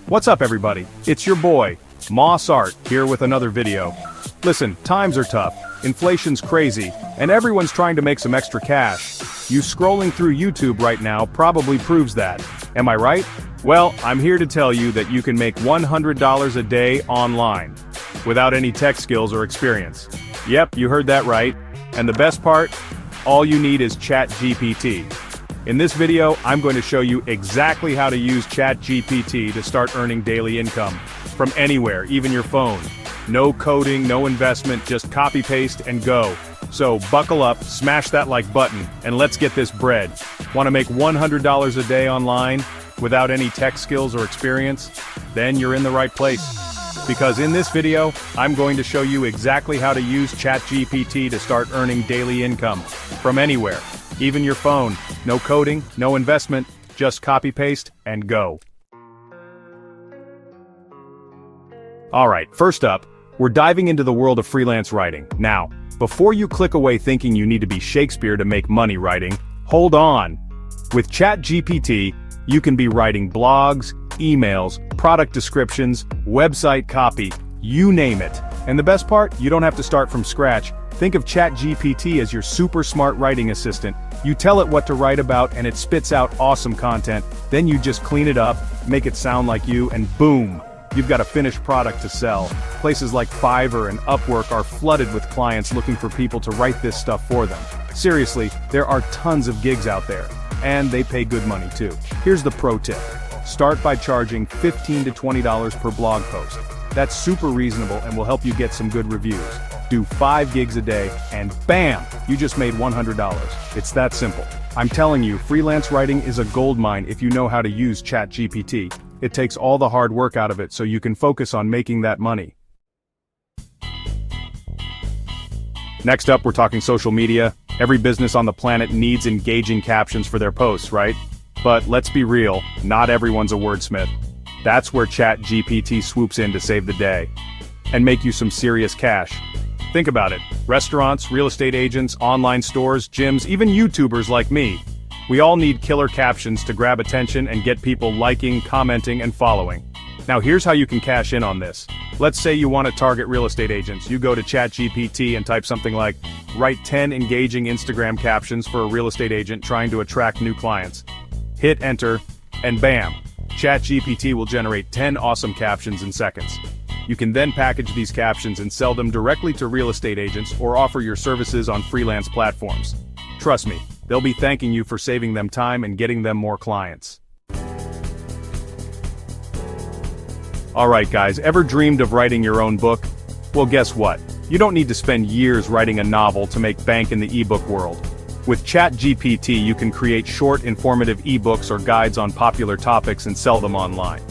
What's up everybody? It's your boy, Moss Art, here with another video. Listen, times are tough, inflation's crazy, and everyone's trying to make some extra cash. You scrolling through YouTube right now probably proves that. Am I right? Well, I'm here to tell you that you can make $100 a day online, without any tech skills or experience. Yep, you heard that right. And the best part? All you need is ChatGPT. In this video, I'm going to show you exactly how to use ChatGPT to start earning daily income from anywhere, even your phone. No coding, no investment, just copy paste and go. So buckle up, smash that like button, and let's get this bread. Want to make $100 a day online without any tech skills or experience? Then you're in the right place. Because in this video, I'm going to show you exactly how to use ChatGPT to start earning daily income from anywhere, even your phone. No coding, no investment, just copy paste and go. Alright, first up, we're diving into the world of freelance writing. Now, before you click away thinking you need to be Shakespeare to make money writing, hold on. With ChatGPT, you can be writing blogs, emails, product descriptions, website copy, you name it. And the best part, you don't have to start from scratch. Think of ChatGPT as your super smart writing assistant. You tell it what to write about and it spits out awesome content. Then you just clean it up, make it sound like you, and boom, you've got a finished product to sell. Places like Fiverr and Upwork are flooded with clients looking for people to write this stuff for them. Seriously, there are tons of gigs out there, and they pay good money too. Here's the pro tip. Start by charging $15 to $20 per blog post. That's super reasonable and will help you get some good reviews. Do 5 gigs a day, and bam! You just made $100. It's that simple. I'm telling you, freelance writing is a goldmine if you know how to use ChatGPT. It takes all the hard work out of it so you can focus on making that money. Next up, we're talking social media. Every business on the planet needs engaging captions for their posts, right? But let's be real, not everyone's a wordsmith. That's where ChatGPT swoops in to save the day and make you some serious cash. Think about it. Restaurants, real estate agents, online stores, gyms, even YouTubers like me. We all need killer captions to grab attention and get people liking, commenting, and following. Now here's how you can cash in on this. Let's say you want to target real estate agents. You go to ChatGPT and type something like, write 10 engaging Instagram captions for a real estate agent trying to attract new clients. Hit enter, and bam, ChatGPT will generate 10 awesome captions in seconds. You can then package these captions and sell them directly to real estate agents or offer your services on freelance platforms. Trust me, they'll be thanking you for saving them time and getting them more clients. Alright guys, ever dreamed of writing your own book? Well, guess what? You don't need to spend years writing a novel to make bank in the ebook world. With ChatGPT, you can create short, informative ebooks or guides on popular topics and sell them online.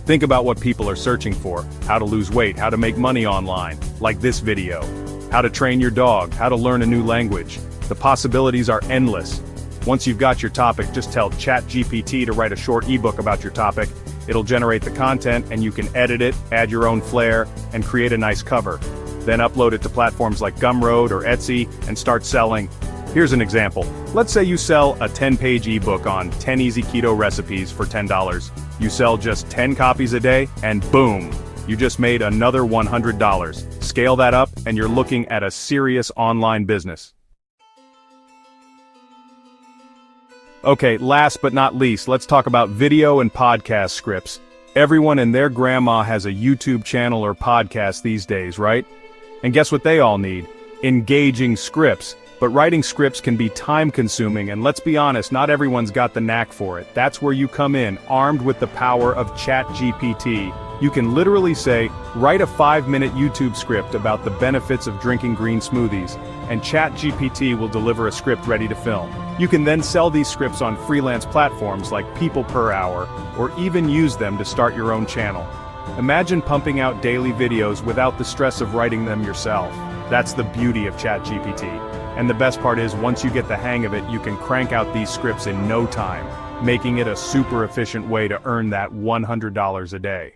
Think about what people are searching for: how to lose weight, how to make money online, like this video, how to train your dog, how to learn a new language. The possibilities are endless. Once you've got your topic, just tell ChatGPT to write a short ebook about your topic. It'll generate the content and you can edit it, add your own flair, and create a nice cover. Then upload it to platforms like Gumroad or Etsy and start selling. Here's an example. Let's say you sell a 10-page ebook on 10 easy keto recipes for $10. You sell just 10 copies a day, and boom, you just made another $100. Scale that up, and you're looking at a serious online business. Okay, last but not least, let's talk about video and podcast scripts. Everyone and their grandma has a YouTube channel or podcast these days, right? And guess what they all need? Engaging scripts. But writing scripts can be time-consuming, and let's be honest, not everyone's got the knack for it. That's where you come in, armed with the power of ChatGPT. You can literally say, write a 5-minute YouTube script about the benefits of drinking green smoothies, and ChatGPT will deliver a script ready to film. You can then sell these scripts on freelance platforms like People Per Hour, or even use them to start your own channel. Imagine pumping out daily videos without the stress of writing them yourself. That's the beauty of ChatGPT. And the best part is, once you get the hang of it, you can crank out these scripts in no time, making it a super efficient way to earn that $100 a day.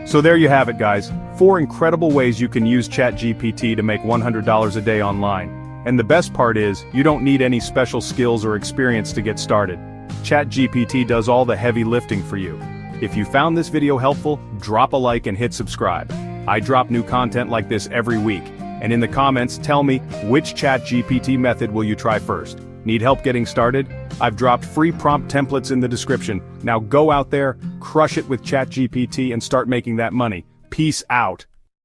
So there you have it guys, 4 incredible ways you can use ChatGPT to make $100 a day online. And the best part is, you don't need any special skills or experience to get started. ChatGPT does all the heavy lifting for you. If you found this video helpful, drop a like and hit subscribe. I drop new content like this every week, and in the comments tell me which ChatGPT method will you try first. Need help getting started? I've dropped free prompt templates in the description. Now go out there, crush it with ChatGPT and start making that money. Peace out.